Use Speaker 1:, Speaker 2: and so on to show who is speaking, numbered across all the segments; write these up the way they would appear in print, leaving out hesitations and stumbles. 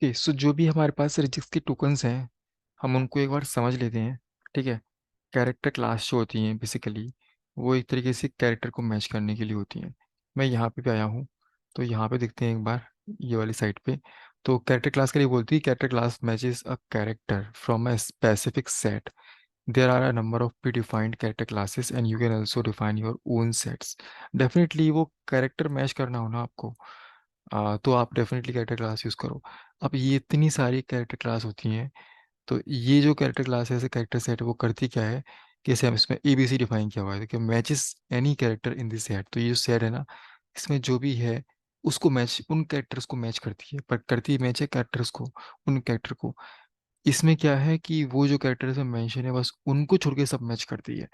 Speaker 1: Okay, सो जो भी हमारे पास रिजिक्स के टोकन्स हैं, हम उनको एक बार समझ लेते हैं। ठीक है। कैरेक्टर क्लास जो होती हैं बेसिकली, वो एक तरीके से कैरेक्टर को मैच करने के लिए होती हैं। मैं यहाँ पे भी आया हूँ, तो यहाँ पे देखते हैं एक बार, ये वाली साइड पे। तो कैरेक्टर क्लास के लिए बोलती है, character class matches a character from a specific set. There are a number of predefined character classes and you can also define your own sets. Definitely वो कैरेक्टर मैच करना हो ना आपको, तो आप डेफिनेटली कैरेक्टर क्लास यूज़ करो। अब ये इतनी सारी कैरेक्टर क्लास होती हैं, तो ये जो कैरेक्टर क्लास है, ऐसे कैरेक्टर सेट है, वो करती क्या है कि जैसे हम इसमें ABC डिफाइन किया हुआ है कि matches any character in this set. तो ये जो सेट है ना, इसमें जो भी है उसको मैच, उन कैरेक्टर्स को मैच करती है, पर करती मैच है कैरेक्टर्स को, उन कैरेक्टर को। इसमें क्या है कि वो जो कैरेक्टर्स में मेंशन है बस उनको छोड़ के सब मैच करती है।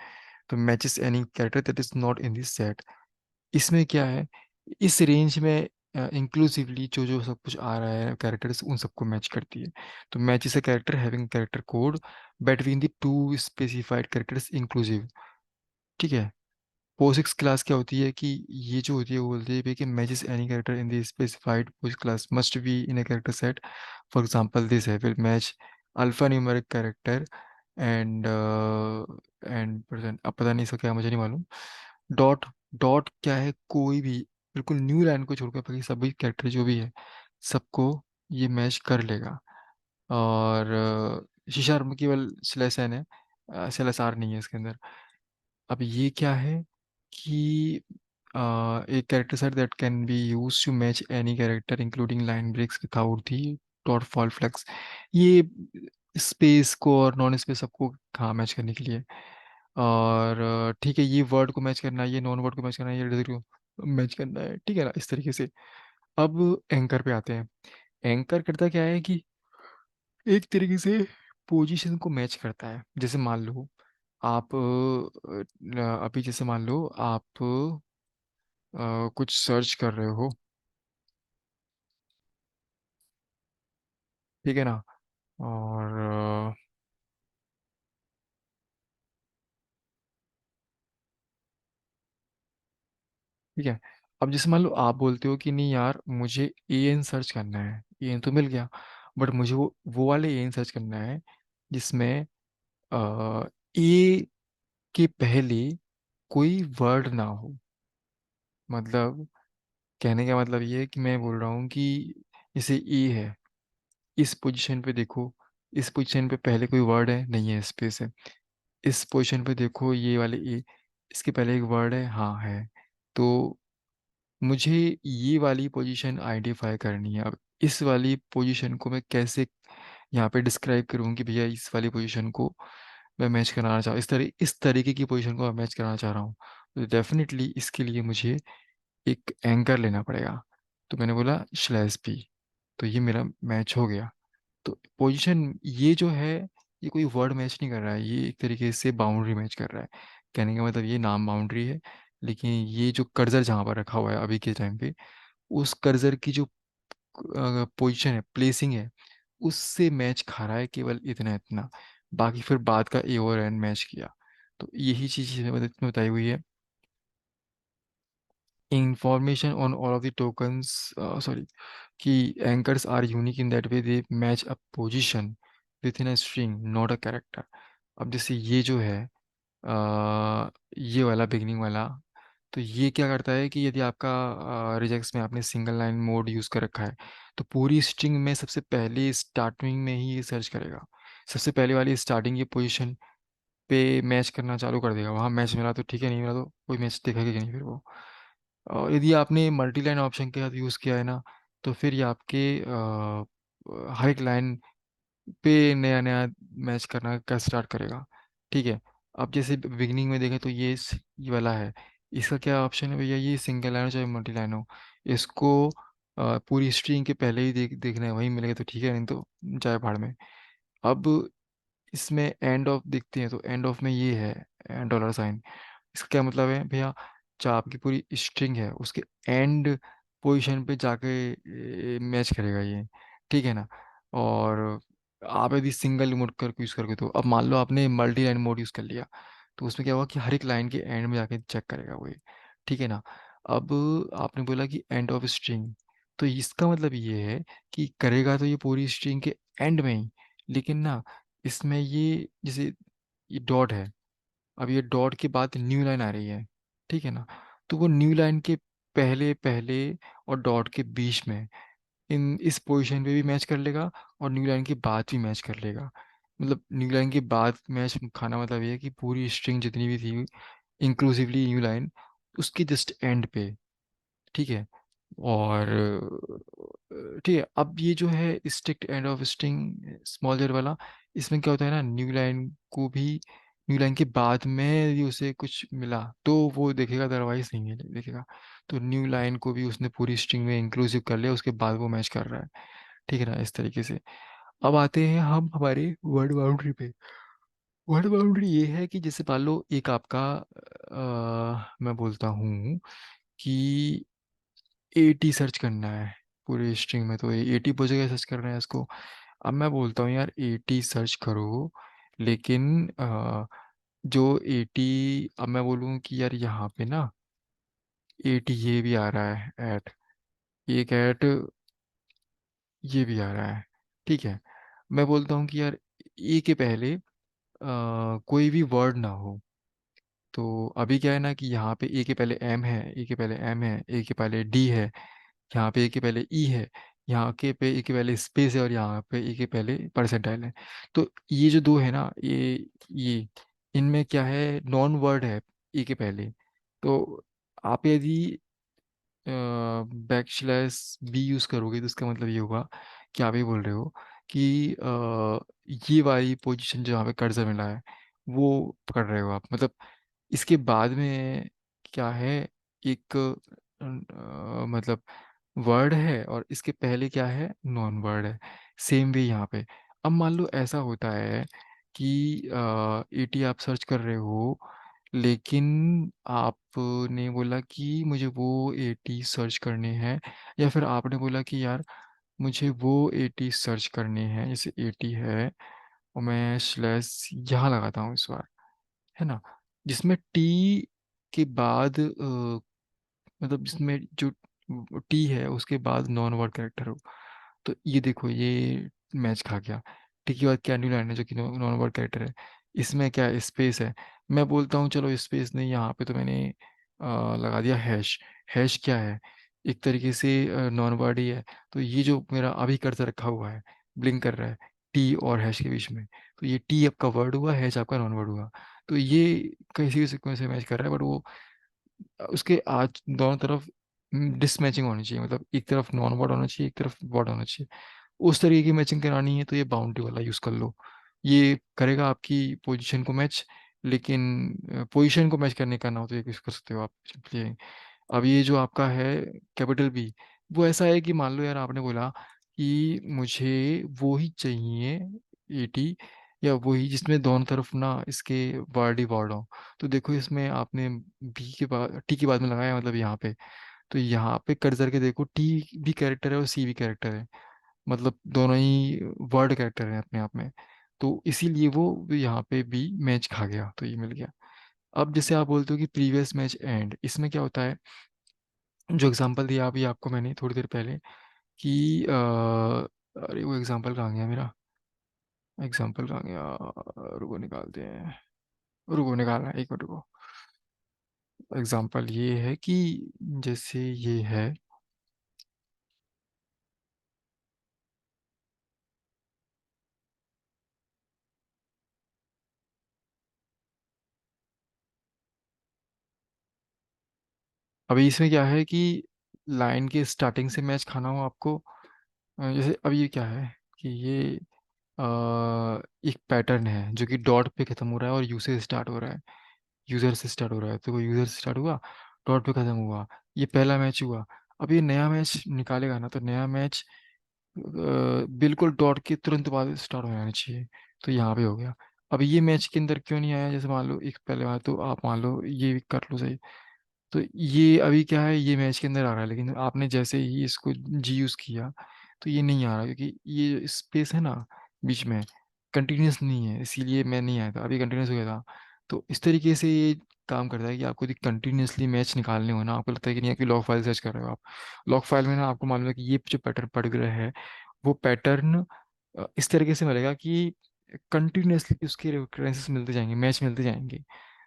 Speaker 1: तो matches any character that is not in this set. इसमें क्या है, इस रेंज में इंक्लूसिवली जो जो सब कुछ आ रहा है कैरेक्टर्स, उन सबको मैच करती है। तो match is a character having character code between the two specified characters inclusive. ठीक है। पोसिक्स क्लास क्या होती है कि ये जो होती है वो बोलती है कि matches any character in the specified POSIX class must be in a character set. For example this है, will match alpha numeric character and percent. अब पता नहीं इसका क्या, मुझे नहीं मालूम। डॉट, डॉट क्या है, कोई भी, बिल्कुल न्यू लाइन को छोड़कर बाकी सभी कैरेक्टर जो भी है सबको ये मैच कर लेगा। और शीशार में केवल स्लैश एन है, स्लैश आर नहीं है इसके अंदर। अब ये क्या है कि एक character set that can be use to match any character including line breaks without the dot fall flags. ये स्पेस को और नॉन स्पेस सबको कहाँ मैच करने के लिए। और ठीक है, ये वर्ड को मैच करना है, ये नॉन वर्ड को मैच करना है, ये डिजिट को मैच करना है, ठीक है ना, इस तरीके से। अब एंकर पे आते हैं। एंकर करता क्या है कि एक तरीके से पोजीशन को मैच करता है। जैसे मान लो आप अभी जैसे मान लो आप कुछ सर्च कर रहे हो, ठीक है ना। और ठीक है, अब जैसे मान लो आप बोलते हो कि नहीं यार, मुझे एन सर्च करना है, एन तो मिल गया, बट मुझे वो वाले एन सर्च करना है जिसमें ए के पहले कोई वर्ड ना हो। मतलब कहने का मतलब ये है कि मैं बोल रहा हूँ कि जैसे ए है, इस पोजीशन पे देखो, इस पोजीशन पे पहले कोई वर्ड है नहीं है, स्पेस है। इस पोजीशन पे देखो, ये वाले ए, इसके पहले एक वर्ड है, हाँ है। तो मुझे ये वाली पोजीशन आइडेंटिफाई करनी है। अब इस वाली पोजीशन को मैं कैसे यहाँ पे डिस्क्राइब करूँ कि भैया इस वाली पोजीशन को मैं मैच कराना चाह, इस तरीके की पोजीशन को मैं मैच कराना चाह रहा हूँ। तो डेफिनेटली इसके लिए मुझे एक एंकर लेना पड़ेगा। तो मैंने बोला स्लैश पी, तो ये मेरा मैच हो गया। तो पोजीशन ये जो है, ये कोई वर्ड मैच नहीं कर रहा है, ये एक तरीके से बाउंड्री मैच कर रहा है। कहने का मतलब ये नाम बाउंड्री है, लेकिन ये जो कर्सर जहाँ पर रखा हुआ है अभी के टाइम पे, उस कर्सर की जो पोजीशन है, प्लेसिंग है, उससे मैच खा रहा है, केवल इतना इतना। बाकी फिर बाद का ए और एन मैच किया। तो यही चीज़ इसमें बताई हुई है। Information on all of the tokens, sorry, key anchors are unique in that way they match a position within a string, not a character. अब जैसे ये जो है, ये वाला बिगनिंग वाला, तो ये क्या करता है कि यदि आपका रिजेक्ट्स में आपने सिंगल लाइन मोड यूज़ कर रखा है, तो पूरी स्ट्रिंग में सबसे पहले स्टार्टिंग में ही ये सर्च करेगा। सबसे पहले वाली स्टार्टिंग की पोजीशन पे मैच करना चालू कर देगा। वहाँ मैच मिला तो ठीक है, नहीं मिला तो कोई मैच दिखेगा कि नहीं फिर वो। और यदि आपने मल्टी लाइन ऑप्शन के साथ यूज़ किया है ना, तो फिर ये आपके हर एक लाइन पे नया नया मैच करना का स्टार्ट करेगा। ठीक है। अब जैसे बिगनिंग में देखें तो ये वाला है, इसका क्या ऑप्शन है भैया, ये सिंगल लाइन हो चाहे मल्टी लाइन हो, इसको पूरी स्ट्रिंग के पहले ही देखना है, वही मिलेगा तो ठीक है, नहीं तो जाए भाड़ में। अब इसमें एंड ऑफ देखते हैं, तो एंड ऑफ में ये है डॉलर साइन। इसका क्या मतलब है भैया, जो आपकी पूरी स्ट्रिंग है उसके एंड पोजीशन पे जाके मैच करेगा ये, ठीक है ना। और आप यदि सिंगल मोड कर यूज़ करके, तो अब मान लो आपने मल्टी लाइन मोड यूज़ कर लिया, तो उसमें क्या होगा कि हर एक लाइन के एंड में जाके चेक करेगा वो ये, ठीक है ना। अब आपने बोला कि एंड ऑफ स्ट्रिंग, तो इसका मतलब ये है कि करेगा तो ये पूरी स्ट्रिंग के एंड में ही, लेकिन ना इसमें ये जैसे ये डॉट है, अब ये डॉट के बाद न्यू लाइन आ रही है, ठीक है ना, तो वो न्यू लाइन के पहले पहले और डॉट के बीच में इन इस पोजीशन पे भी मैच कर लेगा, और न्यू लाइन के बाद भी मैच कर लेगा। मतलब न्यू लाइन के बाद मैच खाना मतलब ये है कि पूरी स्ट्रिंग जितनी भी थी इंक्लूसिवली न्यू लाइन उसके जस्ट एंड पे, ठीक है। और ठीक है, अब ये जो है strict end of string small जेर वाला, इसमें क्या होता है ना, न्यू लाइन को भी न्यू लाइन के बाद में यदि उसे कुछ मिला तो वो देखेगा, अदरवाइज नहीं देखेगा। तो न्यू लाइन को भी उसने पूरी स्ट्रिंग में इंक्लूसिव कर लिया, उसके बाद वो मैच कर रहा है, ठीक है ना, इस तरीके से। अब आते हैं हम हमारे वर्ड बाउंड्री पे। वर्ड बाउंड्री ये है कि जैसे मान लो एक आपका मैं बोलता हूँ कि 80 सर्च करना है पूरी स्ट्रिंग में, तो ये 80 बहुत जगह सर्च करना है इसको। अब मैं बोलता हूँ यार 80 सर्च करो, लेकिन जो 80, अब मैं बोलूँ कि यार यहाँ पे ना 80 ये भी आ रहा है ऐट, एक ऐट ये भी आ रहा है, ठीक है। मैं बोलता हूँ कि यार ए के पहले कोई भी वर्ड ना हो। तो अभी क्या है ना कि यहाँ पे ए के पहले एम है, ए के पहले एम है, ए के पहले डी है, यहाँ पे ए के पहले ई है, यहाँ के पे ए के पहले स्पेस है, और यहाँ पे ए के पहले परसेंटाइल है। तो ये जो दो है ना, ये इनमें क्या है, नॉन वर्ड है ए के पहले। तो आप यदि बैक स्लैश बी यूज करोगे तो इसका मतलब ये होगा कि आप ये बोल रहे हो कि ये वाली पोजीशन जो यहाँ पे कर्सर मिला है वो पकड़ रहे हो आप, मतलब इसके बाद में क्या है, एक मतलब वर्ड है, और इसके पहले क्या है, नॉन वर्ड है। सेम वे यहाँ पे। अब मान लो ऐसा होता है कि 80 आप सर्च कर रहे हो, लेकिन आपने बोला कि मुझे वो 80 सर्च करने हैं, या फिर आपने बोला कि यार मुझे वो 80 सर्च करने हैं, जैसे 80 है और मैं स्लैश यहाँ लगाता हूँ इस बार, है ना, जिसमें टी के बाद मतलब जिसमें जो टी है उसके बाद नॉन वर्ड कैरेक्टर हो। तो ये देखो ये मैच खा गया। टी के बाद क्या न्यू लाइन है जो कि नॉन वर्ड कैरेक्टर है, इसमें क्या स्पेस है। मैं बोलता हूँ चलो स्पेस नहीं, यहाँ पे तो मैंने लगा दिया हैश। हैश क्या है, एक तरीके से नॉन वर्ड ही है। तो ये जो मेरा अभी कर्सर रखा हुआ है, ब्लिंक कर रहा है टी और हैश के बीच में, तो ये टी आपका वर्ड हुआ, हैश आपका नॉन वर्ड हुआ। तो ये किसी भी सीक्वेंस से मैच कर रहा है, बट वो उसके आज दोनों तरफ डिसमैचिंग होनी चाहिए, मतलब एक तरफ नॉन वर्ड होना चाहिए, एक तरफ वर्ड होना चाहिए। उस तरीके की मैचिंग करानी है तो ये बाउंड्री वाला यूज़ कर लो, ये करेगा आपकी पोजीशन को मैच। लेकिन पोजीशन को मैच करने का ना हो तो ये यूज़ कर सकते हो आप ये। अब ये जो आपका है कैपिटल बी, वो ऐसा है कि मान लो यार आपने बोला कि मुझे वो ही चाहिए 80, या वही जिसमें दोनों तरफ ना इसके वर्ड ही वर्ड हो। तो देखो इसमें आपने बी के बाद टी के बाद में लगाया, मतलब यहाँ पे, तो यहाँ पे कर्सर के देखो टी भी कैरेक्टर है और सी भी कैरेक्टर है, मतलब दोनों ही वर्ड कैरेक्टर हैं अपने आप में। तो इसीलिए वो यहाँ पे भी मैच खा गया, तो ये मिल गया। अब जैसे आप बोलते हो कि प्रीवियस मैच एंड, इसमें क्या होता है, जो एग्जांपल दिया अभी आपको मैंने थोड़ी देर पहले कि अरे वो एग्जांपल कहाँ गया मेरा, एग्जांपल कहाँ गया, रुको निकालते हैं, रुको निकालना है, एक मिनट रुको। एग्जांपल ये है कि जैसे ये है, अभी इसमें क्या है कि लाइन के स्टार्टिंग से मैच खाना हो आपको। जैसे अब ये क्या है कि ये एक पैटर्न है जो कि डॉट पे खत्म हो रहा है और यू से स्टार्ट हो रहा है, यूजर से स्टार्ट हो रहा है, तो वो यूजर से स्टार्ट हुआ, डॉट पे खत्म हुआ, ये पहला मैच हुआ। अब ये नया मैच निकालेगा ना, तो नया मैच बिल्कुल डॉट के तुरंत बाद स्टार्ट हो जाना चाहिए। तो यहाँ पे हो गया। अब ये मैच के अंदर क्यों नहीं आया, जैसे मान लो एक पहले बार तो आप मान लो ये कर लो सही, तो ये अभी क्या है, ये मैच के अंदर आ रहा है, लेकिन आपने जैसे ही इसको जी यूज़ किया तो ये नहीं आ रहा, क्योंकि ये स्पेस है ना बीच में कंटिन्यूस नहीं है, इसीलिए मैं नहीं आया था, अभी कंटिन्यूस हो गया था। तो इस तरीके से ये काम करता है कि आपको यदि कंटिन्यूसली मैच निकालने हो ना, आपको लगता है कि नहीं है कि लॉग फाइल सर्च कर रहे हो आप, लॉग फाइल में ना आपको मालूम है कि ये जो पैटर्न पर्टिकुलर है, वो पैटर्न इस तरीके से मिलेगा कि कंटिन्यूसली उसके रेफरेंसेस मिलते जाएंगे, मैच मिलते जाएंगे,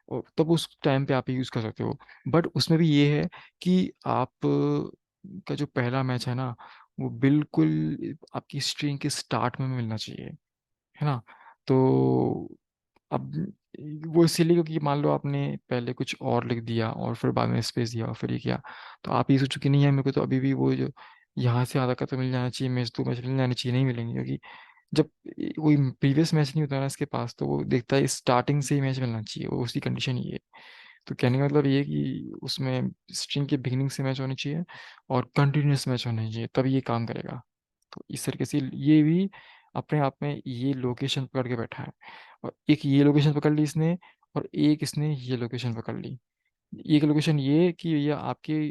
Speaker 1: और तब उस टाइम पे आप यूज़ कर सकते हो। बट उसमें भी ये है कि आप का जो पहला मैच है ना, वो बिल्कुल आपकी स्ट्रिंग के स्टार्ट में मिलना चाहिए, है ना। तो अब वो इसीलिए क्योंकि मान लो आपने पहले कुछ और लिख दिया और फिर बाद में स्पेस दिया और फिर ये किया, तो आप ये सोचो कि नहीं है मेरे को तो अभी भी वो जो यहाँ से आधा का तो मिल जाना चाहिए, मैच 2 मैच मिल जानी चाहिए, नहीं मिलेंगे, क्योंकि जब कोई प्रीवियस मैच नहीं होता ना इसके पास, तो वो देखता है स्टार्टिंग से ही मैच मिलना चाहिए, वो उसकी कंडीशन ये है। तो कहने का मतलब ये है कि उसमें स्ट्रिंग के बिगिनिंग से मैच होनी चाहिए और कंटिन्यूस मैच होना चाहिए, तब ये काम करेगा। तो इस तरीके से ये भी अपने आप में ये लोकेशन पकड़ के बैठा है, और एक ये लोकेशन पकड़ ली इसने, और एक इसने ये लोकेशन पकड़ ली। एक लोकेशन ये कि ये आपके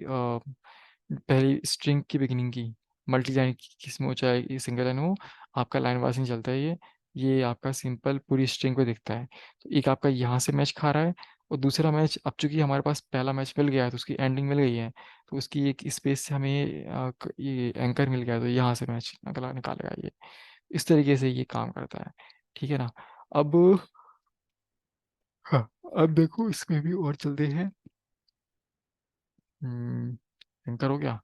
Speaker 1: पहली स्ट्रिंग की बिगिनिंग की मल्टी लाइन किसमें हो, चाहे सिंगल लाइन हो, आपका लाइन वाइज नहीं चलता है ये आपका सिंपल पूरी स्ट्रिंग पे दिखता है। तो एक आपका यहाँ से मैच खा रहा है, और दूसरा मैच अब चूंकि हमारे पास पहला मैच मिल गया है तो उसकी एंडिंग मिल गई है, तो उसकी एक स्पेस से हमें ये एंकर मिल गया है, तो यहाँ से मैच निकला निकालेगा ये। इस तरीके से ये काम करता है, ठीक है ना। अब हाँ, अब देखो इसमें भी और चलते हैं। एंकर हो गया।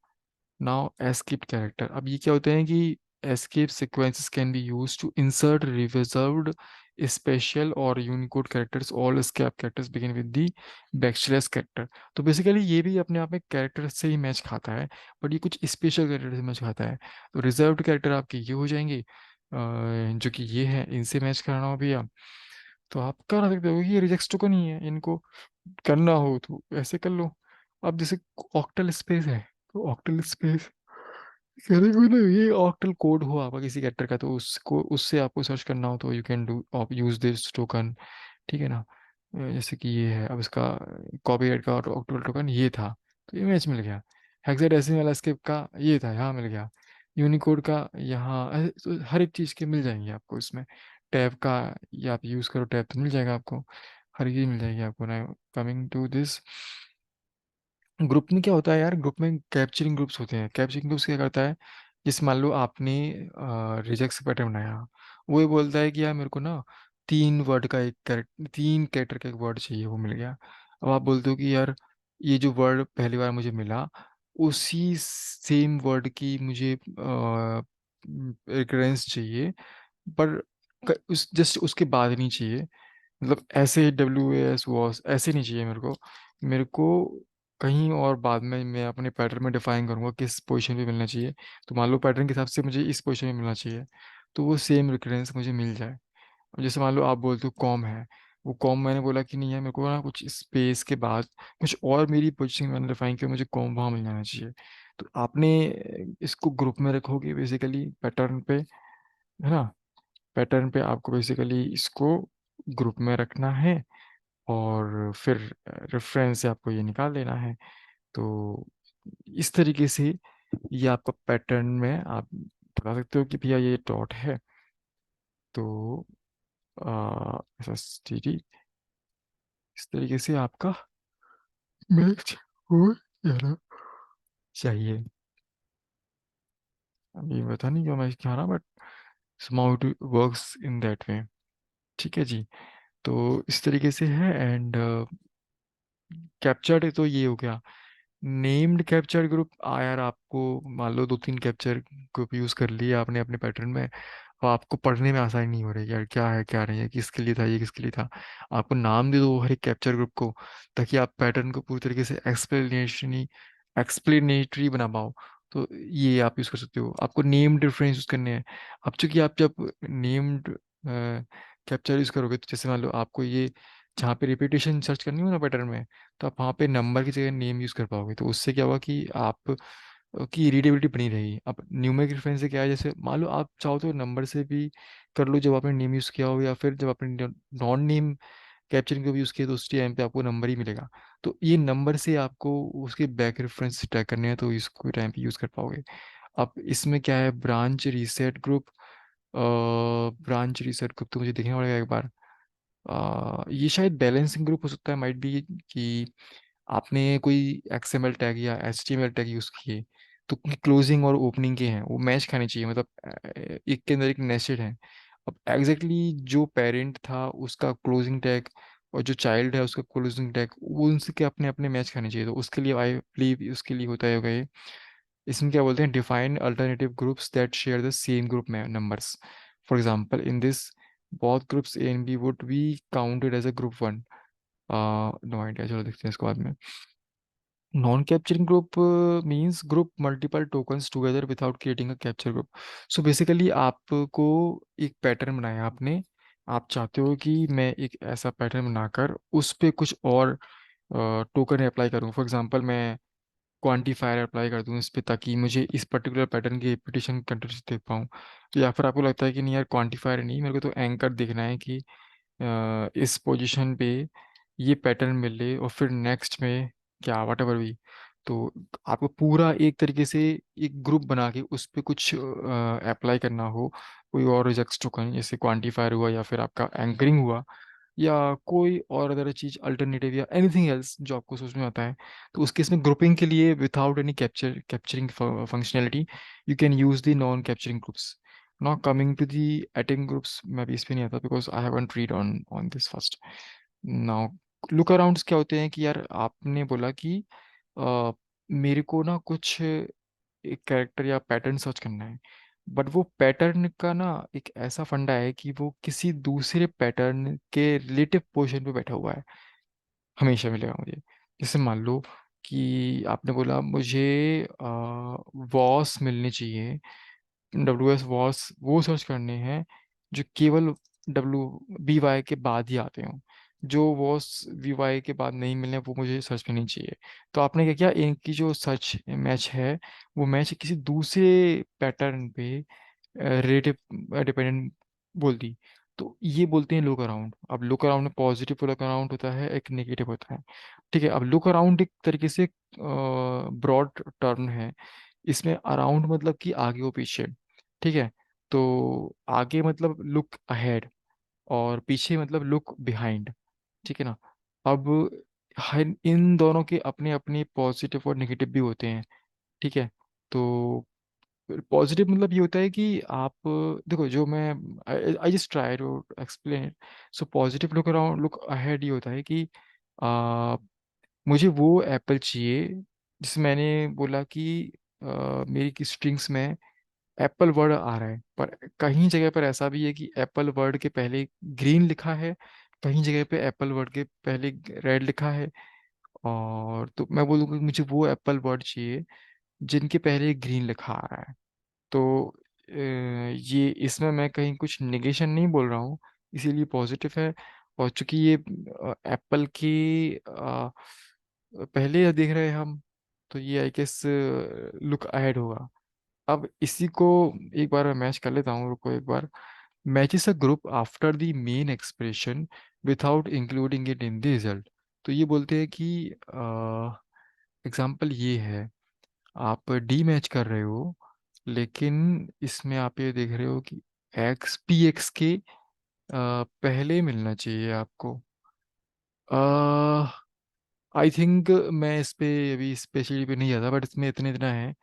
Speaker 1: नाउ एस्केप कैरेक्टर, अब ये क्या होते हैं कि escape sequences can be use to insert reserved special और Unicode characters, all escape characters begin with the backslash character. तो बेसिकली ये भी अपने आप में कैरेक्टर से ही मैच खाता है, बट ये कुछ स्पेशल कैरेक्टर से मैच खाता है। तो रिजर्व्ड कैरेक्टर आपके ये हो जाएंगे, जो कि ये है, इनसे मैच कराना हो भैया, तो आप कर सकते हो कि ये रिजेक्ट तो नहीं है, इनको करना हो तो ऐसे कर लो। अब जैसे ऑक्टल स्पेस है, तो ऑक्टल स्पेस कहने को ना, ये ऑक्टल कोड हो आपका किसी कैरेक्टर का, तो उसको उससे आपको सर्च करना हो तो यू कैन डू आप यूज दिस टोकन, ठीक है ना। जैसे कि ये है, अब इसका कॉपीराइट का और ऑक्टल टोकन ये था, तो ये मैच मिल गया। हेक्साडेसिमल एस्केप का ये था, यहाँ मिल गया। यूनिकोड का यहाँ तो हर एक चीज़ के मिल जाएंगे आपको इसमें। टैब का ये आप यूज़ करो, टैब तो मिल जाएगा आपको, हर चीज़ मिल जाएगी आपको ना। कमिंग टू दिस ग्रुप में क्या होता है यार, ग्रुप में कैप्चरिंग ग्रुप्स होते हैं। कैप्चरिंग ग्रुप्स क्या करता है, जैसे मान लो आपने रिजेक्ट पैटर्न बनाया, वो ये बोलता है कि यार मेरे को ना 3 वर्ड का एक कैरेक्टर, 3 कैरेक्टर का एक वर्ड चाहिए, वो मिल गया। अब आप बोलते हो कि यार ये जो वर्ड पहली बार मुझे मिला, उसी सेम वर्ड की मुझे रिकरेंस चाहिए, पर उस जस्ट उसके बाद नहीं चाहिए, मतलब ऐसे WAS वॉस ऐसे नहीं चाहिए मेरे को। मेरे को कहीं और बाद में मैं अपने पैटर्न में डिफाइन करूंगा किस पोजीशन पे मिलना चाहिए। तो मान लो पैटर्न के हिसाब से मुझे इस पोजीशन में मिलना चाहिए, तो वो सेम रिकरेंस मुझे मिल जाए। अब जैसे मान लो आप बोलते हो कॉम है, वो कॉम मैंने बोला कि नहीं है, मेरे को ना कुछ स्पेस के बाद कुछ और मेरी पोजीशन मैंने डिफाइन किया, मुझे कॉम वहाँ मिल जाना चाहिए। तो आपने इसको ग्रुप में रखोगे बेसिकली पैटर्न पे, है ना। पैटर्न पे आपको बेसिकली इसको ग्रुप में रखना है, और फिर रेफरेंस से आपको ये निकाल लेना है। तो इस तरीके से ये आपका पैटर्न में आप बता सकते हो कि भैया ये डॉट है, तो STD, इस तरीके से आपका मैच हो जाना चाहिए। अभी पता नहीं क्यों मैच क्या रहा, but somehow it works in that way, ठीक है जी। तो इस तरीके से है। एंड कैप्चर्ड तो ये हो गया। नेम्ड कैप्चर ग्रुप यार, आपको मान लो 2-3 कैप्चर ग्रुप यूज कर लिए आपने अपने पैटर्न में, अब आपको पढ़ने में आसानी नहीं हो रही यार, क्या है क्या नहीं है, किसके लिए था ये, किसके लिए था। आपको नाम दे दो हर एक कैप्चर ग्रुप को, ताकि आप पैटर्न को पूरी तरीके से एक्सप्लेनेटरी बना पाओ। तो ये आप यूज कर सकते हो। आपको नेम्ड रेफरेंस यूज करने हैं। अब चूंकि आप जब नेम्ड कैप्चर यूज करोगे, तो जैसे मान लो आपको ये जहाँ पे रिपीटेशन सर्च करनी हो ना पैटर्न में, तो आप वहाँ पे नंबर की जगह नेम यूज़ कर पाओगे, तो उससे क्या होगा कि आप की रीडेबिलिटी बनी रहेगी। अब न्यूमेरिक रेफरेंस से क्या है, जैसे मान लो आप चाहो तो नंबर से भी कर लो जब आपने नेम यूज़ किया हो, या फिर जब आपने नॉन नेम कैप्चरिंग को भी यूज़ किया तो उस टाइम पे आपको नंबर ही मिलेगा। तो ये नंबर से आपको उसके बैक रेफरेंस ट्रैक करने हैं, तो इसको टाइम पे यूज़ कर पाओगे। अब इसमें क्या है, branch reset group, branch reset group तो मुझे देखना पड़ेगा एक बार। ये शायद बैलेंसिंग ग्रुप हो सकता है, माइट बी, कि आपने कोई एक्सएमएल टैग या एचटीएमएल टैग यूज़ किए, तो क्लोजिंग और ओपनिंग के हैं वो मैच खाने चाहिए, मतलब एक के अंदर एक नेस्टेड है। अब एग्जैक्टली जो पेरेंट था उसका क्लोजिंग टैग और जो चाइल्ड है उसका क्लोजिंग टैग, वो उनसे के अपने अपने मैच खाने चाहिए। तो उसके लिए आई बिलीव उसके लिए होता है होगा ये, इसमें क्या बोलते हैं, define alternative groups that share the same group numbers. For example in this both groups A and B would be counted as a group one। No idea, चलो देखते हैं इसको बाद में। Non capturing group means group multiple tokens together without creating a capture group. So basically आपको एक pattern बनाया आपने, आप चाहते हो कि मैं एक ऐसा पैटर्न बनाकर उस पे कुछ और टोकन अप्लाई करूँ। फॉर एग्जांपल मैं क्वांटिफायर अप्लाई कर दूँ इस पे, ताकि मुझे इस पर्टिकुलर पैटर्न की रिपीटेशन कंटिन्यूस देख पाऊँ। या फिर आपको लगता है कि नहीं यार, क्वांटिफायर नहीं, मेरे को तो एंकर देखना है कि इस पोजीशन पे ये पैटर्न मिले और फिर नेक्स्ट में क्या वट एवर भी। तो आपको पूरा एक तरीके से एक ग्रुप बना के उस पे कुछ अप्लाई करना हो, कोई और रिजेक्ट टोकन जैसे क्वांटिफायर हुआ या फिर आपका एंकरिंग हुआ या कोई और अदर चीज अल्टरनेटिव या एनीथिंग एल्स जो आपको सोच में आता है, तो उस केस में ग्रुपिंग के लिए without any capturing functionality you can use the non capturing groups. Now coming to the eating groups, मैं भी इस पे नहीं आता because I haven't read on on this first. Now look arounds क्या होते हैं कि यार आपने बोला कि अ, मेरे को ना कुछ एक कैरेक्टर या पैटर्न सर्च करना है, बट वो पैटर्न का ना एक ऐसा फंडा है कि वो किसी दूसरे पैटर्न के रिलेटिव पोजीशन पे बैठा हुआ है, हमेशा मिलेगा मुझे। जैसे मान लो कि आपने बोला मुझे वॉस मिलनी चाहिए, WS वॉस वो सर्च करने हैं जो केवल WBY के बाद ही आते हों। जो वॉस VY के बाद नहीं मिलने वो मुझे सर्च करनी चाहिए। तो आपने क्या किया, इनकी जो सर्च मैच है वो मैच किसी दूसरे पैटर्न पे रिलेटिव डिपेंडेंट बोल दी। तो ये बोलते हैं लुक अराउंड। अब लुक अराउंड में पॉजिटिव लुक अराउंड होता है, एक नेगेटिव होता है। ठीक है, अब लुक अराउंड एक तरीके से ब्रॉड टर्म है। इसमें अराउंड मतलब कि आगे और पीछे। ठीक है, तो आगे मतलब लुक अहेड और पीछे मतलब लुक बिहाइंड। ठीक है ना। अब हर इन दोनों के अपने अपने पॉजिटिव और नेगेटिव भी होते हैं। ठीक है, तो पॉजिटिव मतलब ये होता है कि आप देखो, जो मैं I just try to explain it. So positive look around look ahead ये होता है कि आ, मुझे वो एप्पल चाहिए जिसमें मैंने बोला कि मेरी की स्ट्रिंग्स में एप्पल वर्ड आ रहा है, पर कहीं जगह पर ऐसा भी है कि एप्पल वर्ड के पहले ग्रीन लिखा है, कहीं जगह पे एप्पल वर्ड के पहले रेड लिखा है। और तो मैं बोलूँगा कि मुझे वो एप्पल वर्ड चाहिए जिनके पहले ग्रीन लिखा आ रहा है। तो ये इसमें मैं कहीं कुछ निगेशन नहीं बोल रहा हूँ, इसीलिए पॉजिटिव है। और चूंकि ये एप्पल की पहले देख रहे हैं हम, तो ये आई गेस लुक अहेड होगा। अब इसी को एक बार मैं मैच कर लेता हूँ, रुको एक बार। Matches a group after the main expression without including it in the result. तो ये बोलते हैं कि एग्जाम्पल ये है, आप डी मैच कर रहे हो, लेकिन इसमें आप ये देख रहे हो कि XP X के पहले मिलना चाहिए आपको। आई थिंक मैं इस पे अभी स्पेशली पे नहीं जाता, बट इसमें इतने इतना है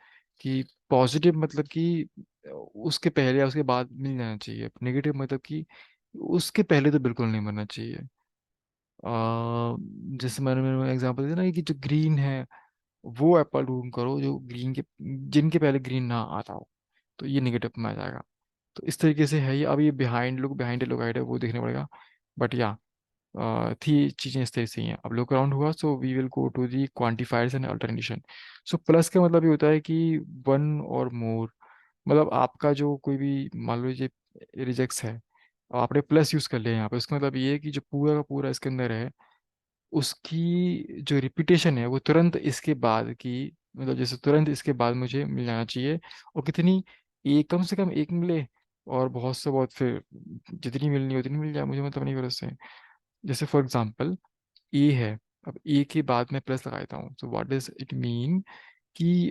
Speaker 1: कि पॉजिटिव मतलब कि उसके पहले या उसके बाद मिल जाना चाहिए, नेगेटिव मतलब कि उसके पहले तो बिल्कुल नहीं बनना चाहिए। जैसे मैंने एग्जांपल दिया ना कि जो ग्रीन है वो एप्पल ढूंढ करो जो ग्रीन के जिनके पहले ग्रीन ना आता हो, तो ये निगेटिव में आ जाएगा। तो इस तरीके से है ये। अब ये बिहाइंड लुक आइड है वो देखने पड़ेगा, बट या थी चीजें इस तरह से ही हैं। अब लुक अराउंड हुआ, so we will go to the quantifiers and alternation. So plus का मतलब ये होता है कि वन और मोर, मतलब आपका जो कोई भी मान लीजिए रिजेक्ट्स है, आपने प्लस यूज कर लिया यहाँ पे, उसका मतलब ये है कि जो पूरा का पूरा इसके अंदर है उसकी जो रिपीटेशन है वो तुरंत इसके बाद की, मतलब जैसे तुरंत इसके बाद मुझे मिल जाना चाहिए। और कितनी, एक कम से कम एक मिले, और बहुत से बहुत फिर जितनी मिलनी है उतनी मिल जाए, मुझे मतलब नहीं फिर उससे। जैसे फॉर एग्जांपल ए है, अब ए के बाद मैं प्लस लगा देता हूँ, तो व्हाट डज इट मीन कि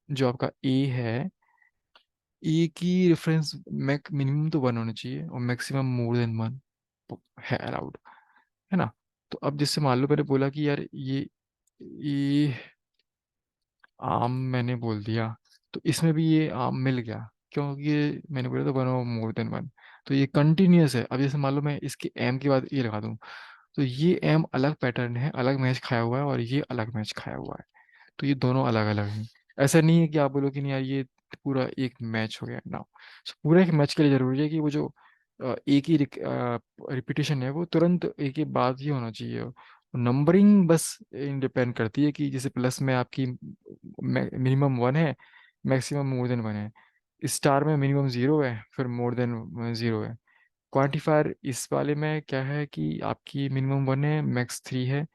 Speaker 1: जो आपका ए है, ए की रेफरेंस मैक मिनिमम तो वन होना चाहिए और मैक्सिमम मोर देन वन। है अलाउड, है ना। तो अब जैसे मान लो मैंने बोला कि यार ये आम मैंने बोल दिया, तो इसमें भी ये आम मिल गया, क्योंकि ये मैंने बोला था वन और मोर देन वन, तो ये कंटिन्यूअस है। अब जैसे मान लो मैं इसके एम के बाद ये लगा दूं, तो ये एम अलग पैटर्न है, अलग मैच खाया हुआ है, और ये अलग मैच खाया हुआ है, तो ये दोनों अलग अलग हैं। ऐसा नहीं है कि आप बोलो कि नहीं यार ये पूरा एक मैच हो गया ना। पूरा एक मैच के लिए जरूरी है कि वो जो एक ही रिपीटेशन है वो तुरंत एक ही बात ही होना चाहिए। नंबरिंग बस डिपेंड करती है कि जैसे प्लस में आपकी मिनिमम वन है, मैक्सिमम मोर देन वन है, स्टार में मिनिमम जीरो है, फिर मोर देन जीरो है। क्वांटिफायर इस वाले में क्या है कि आपकी मिनिमम वन है, मैक्स थ्री है।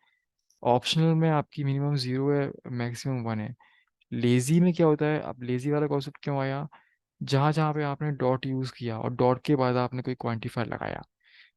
Speaker 1: ऑप्शनल में आपकी मिनिमम जीरो है, मैक्सिमम वन है। लेजी में क्या होता है, अब लेजी वाला कॉन्सेप्ट क्यों आया, जहाँ जहाँ पे आपने डॉट यूज किया और डॉट के बाद आपने कोई क्वांटिफायर लगाया,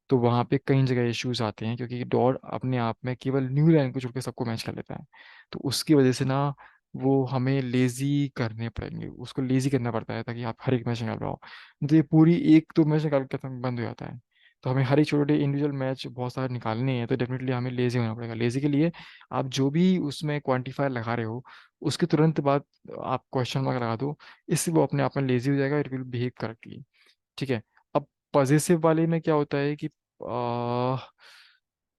Speaker 1: तो वहाँ पे कई जगह इश्यूज आते हैं, क्योंकि डॉट अपने आप में केवल न्यू लाइन को छोड़ के सबको मैच कर लेता है। तो उसकी वजह से ना वो हमें लेजी करने पड़ेंगे, उसको लेजी करना पड़ता है ताकि आप हर एक मैच निकाल पाओ। तो ये पूरी एक दो मैच निकाल के खत्म बंद हो जाता है। तो हमें हर एक छोटे इंडिविजुअल मैच बहुत सारे निकालने हैं, तो डेफिनेटली हमें लेजी होना पड़ेगा। लेजी के लिए आप जो भी उसमें क्वांटिफायर लगा रहे हो, उसके तुरंत बाद आप क्वेश्चन मार्क लगा दो, इससे वो अपने आप में लेजी हो जाएगा, इट विल बिहेव करेक्टली। ठीक है। अब पॉजिटिव वाले में क्या होता है कि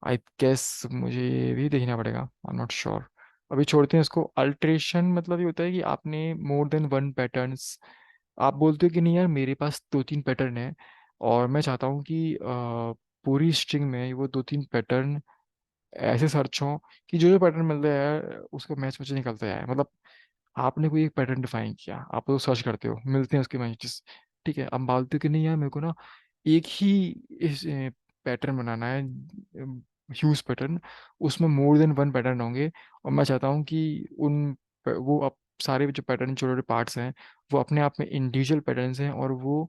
Speaker 1: आई गेस मुझे ये भी देखना पड़ेगा, आई एम नॉट श्योर। अभी छोड़ते हैं इसको। अल्ट्रेशन मतलब ये होता है कि आपने मोर देन वन पैटर्न्स, आप बोलते हो कि नहीं यार मेरे पास दो तीन पैटर्न है, और मैं चाहता हूँ कि पूरी स्ट्रिंग में वो दो तीन पैटर्न ऐसे सर्च हो कि जो जो पैटर्न मिल रहा है उसको मैच मुझे निकलता है, मतलब आपने कोई एक पैटर्न डिफाइन किया, आप तो सर्च करते हो, मिलते हैं उसके मैचेस। ठीक है, अब बोलते हो कि नहीं यार मेरे को ना एक ही इस पैटर्न बनाना है, ह्यूज पैटर्न, उसमें मोर देन वन पैटर्न होंगे, और मैं चाहता हूँ कि वो अब सारे जो पैटर्न छोटे छोटे पार्ट्स हैं वो अपने आप में इंडिविजुअल पैटर्न्स हैं, और वो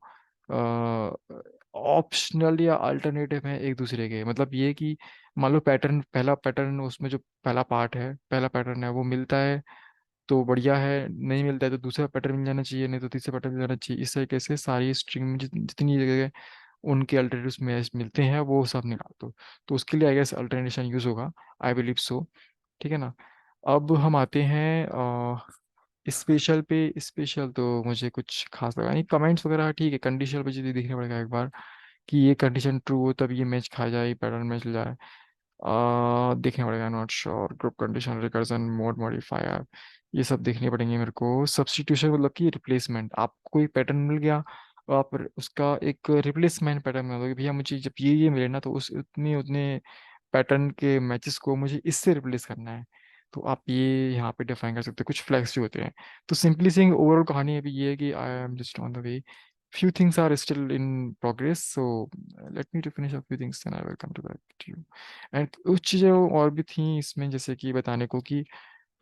Speaker 1: ऑप्शनल या अल्टरनेटिव हैं एक दूसरे के। मतलब ये कि मान लो पैटर्न, पहला पैटर्न उसमें जो पहला पार्ट है, पहला पैटर्न है वो मिलता है तो बढ़िया है, नहीं मिलता है तो दूसरा पैटर्न मिल जाना चाहिए, नहीं तो तीसरा पैटर्न मिल जाना चाहिए। इस तरीके से सारी स्ट्रिंग में जितनी जगह उनके अल्टरनेटिव्स में मिलते हैं वो सब निकाल दो। तो उसके लिए आई गेस अल्टरनेशन यूज होगा, आई बिलीव सो। ठीक है ना। अब हम आते हैं स्पेशल पे। स्पेशल तो मुझे कुछ खास लगा नहीं, कमेंट्स वगैरह ठीक है, कंडीशनल पे चीज़ें देखना पड़ेगा एक बार कि ये कंडीशन ट्रू हो तब ये मैच खा जाए, पैटर्न मैच ले जाए। देखना पड़ेगा, not sure. Group condition, recursion, mode modifier, ये सब देखने पड़ेंगे मेरे को। सब्स्टिट्यूशन मतलब कि रिप्लेसमेंट, आपको एक पैटर्न मिल गया, आप उसका एक रिप्लेसमेंट पैटर्न बना दो कि भैया मुझे जब ये मिले ना तो उस उतने उतने पैटर्न के मैचेस को मुझे इससे रिप्लेस करना है। तो आप ये यहाँ पे डिफाइन कर सकते हो, कुछ फ्लैग्स भी होते हैं। तो सिंपली सिंग ओवरऑल कहानी अभी ये है कि I am just on the way, few things are still in progress, so let me to finish a few things then I will come to back to you। And कुछ चीज़ें और भी थी इसमें, जैसे कि बताने को कि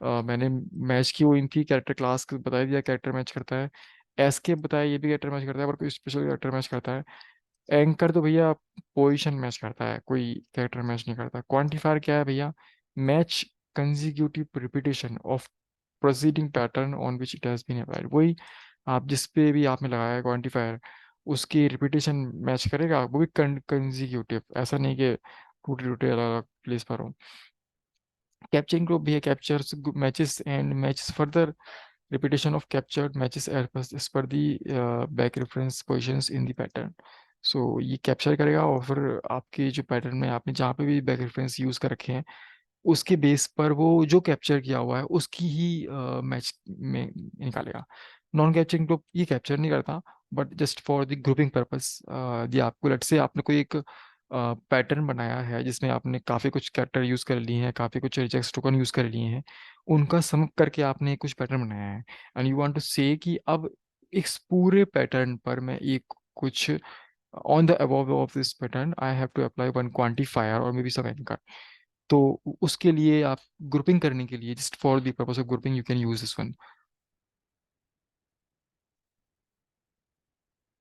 Speaker 1: मैंने मैच की वो इनकी कैरेक्टर क्लास बता दिया, कैरेक्टर मैच करता है। एस्केप बताया, ये भी कैरेक्टर मैच करता है, पर कोई स्पेशल कैरेक्टर मैच करता है। एंकर तो भैया पोजीशन मैच करता है, कोई कैरेक्टर मैच नहीं करता। क्वांटिफायर क्या है भैया, match consecutive repetition of proceeding pattern on which it has been applied. वही आप जिस पे भी आपने लगाया है क्वांटिफायर, उसकी रिपीटेशन मैच करेगा, वो भी कंजिक्यूटिव, ऐसा नहीं कि टूटे टूटे अलग अलग प्लेस पर हो। कैप्चरिंग ग्रुप भी है, captures matches and matches further repetition of captured matches as per the back reference positions in the pattern। सो ये कैप्चर करेगा, और फिर आपके जो पैटर्न में आपने जहाँ पे भी बैक रेफरेंस यूज कर रखे हैं उसके बेस पर वो जो कैप्चर किया हुआ है उसकी ही मैच में निकालेगा। नॉन कैप्चरिंग ग्रुप ये कैप्चर नहीं करता, but just for the grouping purpose, ये आपको लेट से आपने कोई एक पैटर्न बनाया है जिसमें आपने काफ़ी कुछ कैरेक्टर यूज़ कर लिए हैं, काफ़ी कुछ रिजेक्ट टोकन यूज़ कर लिए हैं, उनका सम करके आपने कुछ पैटर्न बनाया है। एंड यू वांट टू से कि अब इस पूरे पैटर्न पर मैं एक कुछ on the above of this pattern I have to apply one quantifier और मे बी सम एंकर। तो उसके लिए आप ग्रुपिंग करने के लिए, just for the purpose of grouping, you can use this one.